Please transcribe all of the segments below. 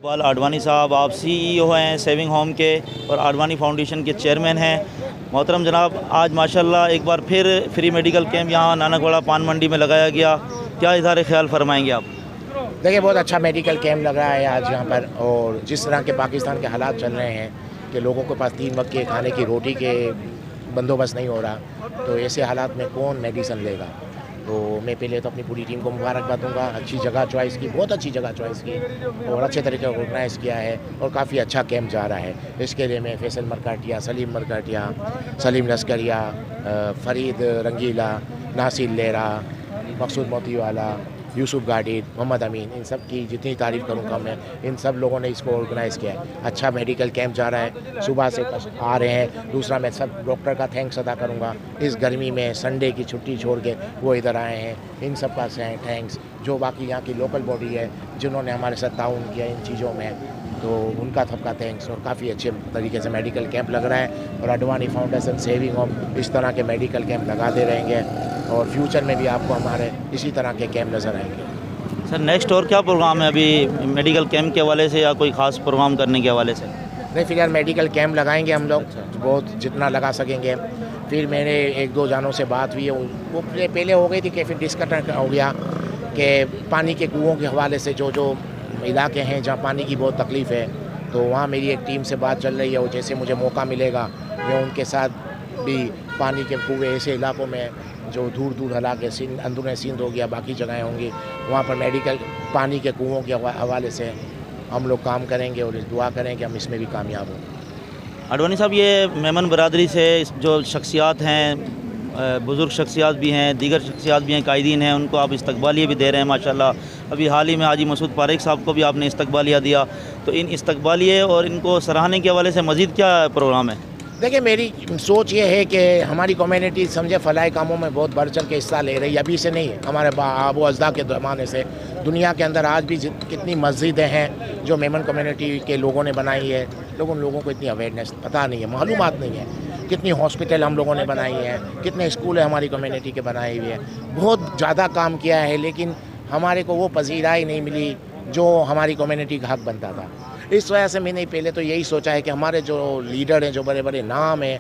इकबाल आडवाणी साहब, आप सीईओ हैं सेविंग होम के और आडवाणी फाउंडेशन के चेयरमैन हैं। मोहतरम जनाब, आज माशाल्लाह एक बार फिर फ्री मेडिकल कैंप यहाँ नानकवाड़ा पान मंडी में लगाया गया। क्या इज़हार ख्याल फरमाएंगे आप? देखिए, बहुत अच्छा मेडिकल कैंप लग रहा है आज यहाँ पर। और जिस तरह के पाकिस्तान के हालात चल रहे हैं कि लोगों के पास 3 वक्त के खाने की रोटी के बंदोबस्त नहीं हो रहा, तो ऐसे हालात में कौन मेडिसिन लेगा। तो मैं पहले तो अपनी पूरी टीम को मुबारकबाद दूँगा। अच्छी जगह चॉइस की, बहुत अच्छी जगह चॉइस की और अच्छे तरीके से ऑर्गेनाइज़ किया है और काफ़ी अच्छा कैंप जा रहा है। इसके लिए मैं फैसल मरकाटिया, सलीम मरकाटिया, सलीम लस्करिया, फ़रीद रंगीला, नासिर लेरा, मकसूद मोतीवाला, यूसुफ गाडी, मोहम्मद अमीन, इन सब की जितनी तारीफ़ करूँगा मैं, इन सब लोगों ने इसको ऑर्गेनाइज़ किया है। अच्छा मेडिकल कैंप जा रहा है, सुबह से आ रहे हैं। दूसरा, मैं सब डॉक्टर का थैंक्स अदा करूँगा। इस गर्मी में संडे की छुट्टी छोड़ के वो इधर आए हैं, इन सब का थैंक्स। जो बाकी यहाँ की लोकल बॉडी है जिन्होंने हमारे साथ ताउन किया इन चीज़ों में, तो उनका सबका थैंक्स। और काफ़ी अच्छे तरीके से मेडिकल कैंप लग रहा है और आडवाणी फाउंडेशन सेविंग होम इस तरह के मेडिकल कैंप लगाते रहेंगे और फ्यूचर में भी आपको हमारे इसी तरह के कैंप नज़र आएंगे। सर, नेक्स्ट और क्या प्रोग्राम है अभी मेडिकल कैंप के हवाले से या कोई ख़ास प्रोग्राम करने के हवाले से? नहीं, फिलहाल मेडिकल कैंप लगाएंगे हम लोग, बहुत जितना लगा सकेंगे। फिर मैंने 1-2 जानों से बात हुई है, वो पहले हो गई थी कि फिर डिस्कशन हो गया कि पानी के कुओं के हवाले से जो इलाके हैं जहाँ पानी की बहुत तकलीफ़ है, तो वहाँ मेरी एक टीम से बात चल रही है। और जैसे मुझे मौका मिलेगा मैं उनके साथ भी पानी के कुएँ ऐसे इलाकों में जो दूर दूर इलाके सिंध, अंदरूनी सिंध हो गया, बाकी जगहें होंगी, वहाँ पर मेडिकल पानी के कुओं के हवाले से हम लोग काम करेंगे और दुआ करें कि हम इसमें भी कामयाब हों। आडवाणी साहब, ये मेमन बरादरी से जो शख्सियात हैं, बुज़ुर्ग शख्सियात भी हैं, दीगर शख्सियात भी हैं, कायदीन हैं, उनको आप इस्तकबालिया भी दे रहे हैं माशाल्लाह। अभी हाल ही में हाजी मसूद पारेख साहब को भी आपने इस्तकबालिया दिया, तो इन इस्तकबालिये और इनको सराहने के हवाले से मज़ीद क्या प्रोग्राम है? देखिए, मेरी सोच ये है कि हमारी कम्युनिटी समझे फलाही कामों में बहुत बढ़ चढ़ के हिस्सा ले रही है। अभी से नहीं है, हमारे आबो अजदा के ज़माने से दुनिया के अंदर आज भी कितनी मस्जिदें हैं जो मेमन कम्युनिटी के लोगों ने बनाई है। उन लोगों को इतनी अवेयरनेस पता नहीं है, मालूमात नहीं है। कितनी हॉस्पिटल हम लोगों ने बनाई है, कितने स्कूल है हमारी कम्युनिटी के बनाए हुए हैं। बहुत ज़्यादा काम किया है, लेकिन हमारे को वो पजीराई नहीं मिली जो हमारी कम्युनिटी का हक बनता था। इस वजह से मैंने पहले तो यही सोचा है कि हमारे जो लीडर हैं, जो बड़े बड़े नाम हैं,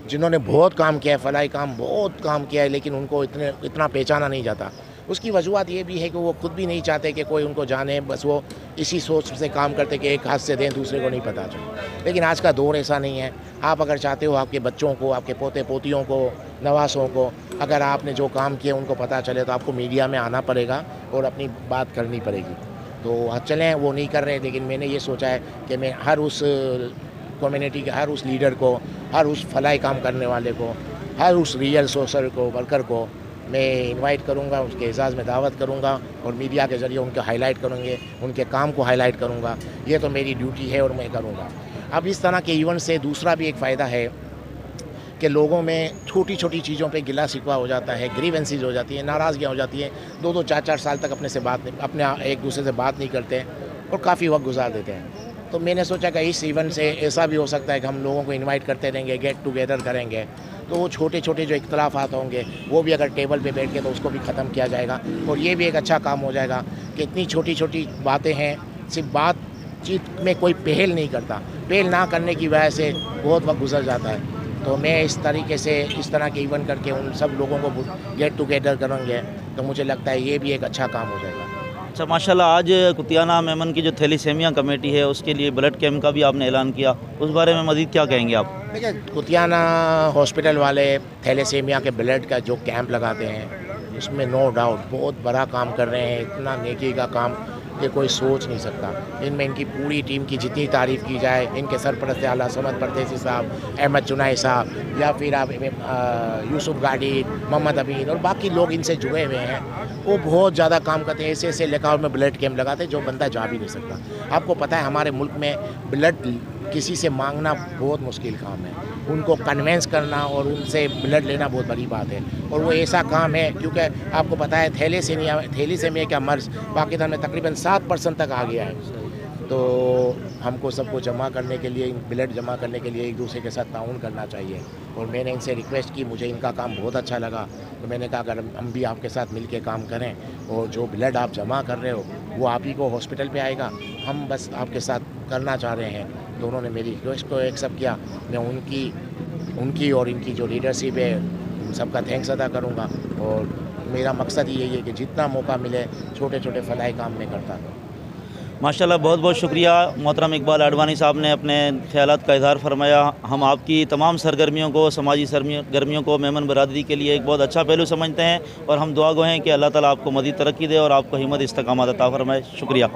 जिन्होंने बहुत काम किया है, फलाही काम बहुत काम किया है, लेकिन उनको इतना पहचाना नहीं जाता। उसकी वजूहत ये भी है कि वो खुद भी नहीं चाहते कि कोई उनको जाने, बस वो इसी सोच से काम करते कि एक हाथ से दें, दूसरे को नहीं पता चले। लेकिन आज का दौर ऐसा नहीं है। आप अगर चाहते हो आपके बच्चों को, आपके पोते पोतियों को, नवासों को, अगर आपने जो काम किए उनको पता चले, तो आपको मीडिया में आना पड़ेगा और अपनी बात करनी पड़ेगी। तो चलें, वो नहीं कर रहे, लेकिन मैंने ये सोचा है कि मैं हर उस कम्युनिटी के हर उस लीडर को, हर उस फलाही काम करने वाले को, हर उस रियल सोशल को, वर्कर को मैं इनवाइट करूंगा, उसके एजाज़ में दावत करूंगा और मीडिया के ज़रिए उनके हाईलाइट करेंगे, उनके काम को हाईलाइट करूंगा। ये तो मेरी ड्यूटी है और मैं करूंगा। अब इस तरह के इवेंट से दूसरा भी एक फ़ायदा है कि लोगों में छोटी छोटी चीज़ों पे गिला शिकवा हो जाता है, ग्रीवेंसीज हो जाती है, नाराज़गियाँ हो जाती हैं। 2-2, 4-4 साल तक अपने एक दूसरे से बात नहीं करते और काफ़ी वक्त गुजार देते हैं। तो मैंने सोचा कि इस इवेंट से ऐसा भी हो सकता है कि हम लोगों को इनवाइट करते रहेंगे, गेट टुगेदर करेंगे, तो वो छोटे छोटे जो इख्तलाफात होंगे वो भी अगर टेबल पे बैठ के तो उसको भी ख़त्म किया जाएगा। और ये भी एक अच्छा काम हो जाएगा कि इतनी छोटी छोटी बातें हैं, सिर्फ बातचीत में कोई पहल नहीं करता, पहल ना करने की वजह से बहुत वक्त गुजर जाता है। तो मैं इस तरीके से इस तरह के इवेंट करके उन सब लोगों को गेट टुगेदर करेंगे, तो मुझे लगता है ये भी एक अच्छा काम हो जाएगा। अच्छा, माशाल्लाह, आज कुतियाना मेमन की जो थैलीसेमिया कमेटी है उसके लिए ब्लड कैंप का भी आपने ऐलान किया, उस बारे में मज़ीद क्या कहेंगे आप? देखिए, कुतियाना हॉस्पिटल वाले थैलेसेमिया के ब्लड का जो कैंप लगाते हैं उसमें नो डाउट बहुत बड़ा काम कर रहे हैं। इतना नेकी का काम कि कोई सोच नहीं सकता। इनमें इनकी पूरी टीम की जितनी तारीफ़ की जाए, इनके सरपरस्त आला समद परदेसी साहब, अहमद चुनाई साहब, या फिर आप यूसुफ गाडी, मोहम्मद अमीन और बाकी लोग इनसे जुड़े हुए हैं, वो बहुत ज़्यादा काम करते हैं। ऐसे ऐसे लेकर में ब्लड कैंप लगाते हैं जो बंदा जा भी नहीं सकता। आपको पता है हमारे मुल्क में ब्लड किसी से मांगना बहुत मुश्किल काम है, उनको कन्वेंस करना और उनसे ब्लड लेना बहुत बड़ी बात है। और वो ऐसा काम है क्योंकि आपको पता है थैलेसेमिया का मर्ज़ पाकिस्तान में तकरीबन 7% तक आ गया है। तो हमको सबको जमा करने के लिए, ब्लड जमा करने के लिए एक दूसरे के साथ ताउन करना चाहिए। और मैंने इनसे रिक्वेस्ट की, मुझे इनका काम बहुत अच्छा लगा, तो मैंने कहा अगर हम भी आपके साथ मिल के काम करें और जो ब्लड आप जमा कर रहे हो वो आप ही को हॉस्पिटल पे आएगा, हम बस आपके साथ करना चाह रहे हैं। तो उन्होंने मेरी रिक्वेस्ट को एक्सेप्ट किया। मैं उनकी और इनकी जो लीडरशिप है उन सबका थैंक्स अदा करूँगा। और मेरा मकसद ही यही है कि जितना मौका मिले छोटे छोटे फलाई काम में करता रहूँ। माशाल्लाह, बहुत बहुत शुक्रिया मोहतरम इकबाल आडवाणी साहब ने अपने ख्यालात का इज़हार फरमाया। हम आपकी तमाम सरगर्मियों को, समाजी सरगर्मियों को मेमन बरादरी के लिए एक बहुत अच्छा पहलू समझते हैं और हम दुआ गो हैं कि अल्लाह ताला आपको मज़ीद तरक्की दे और आपको हिम्मत इस्तकामत अता फरमाए। शुक्रिया।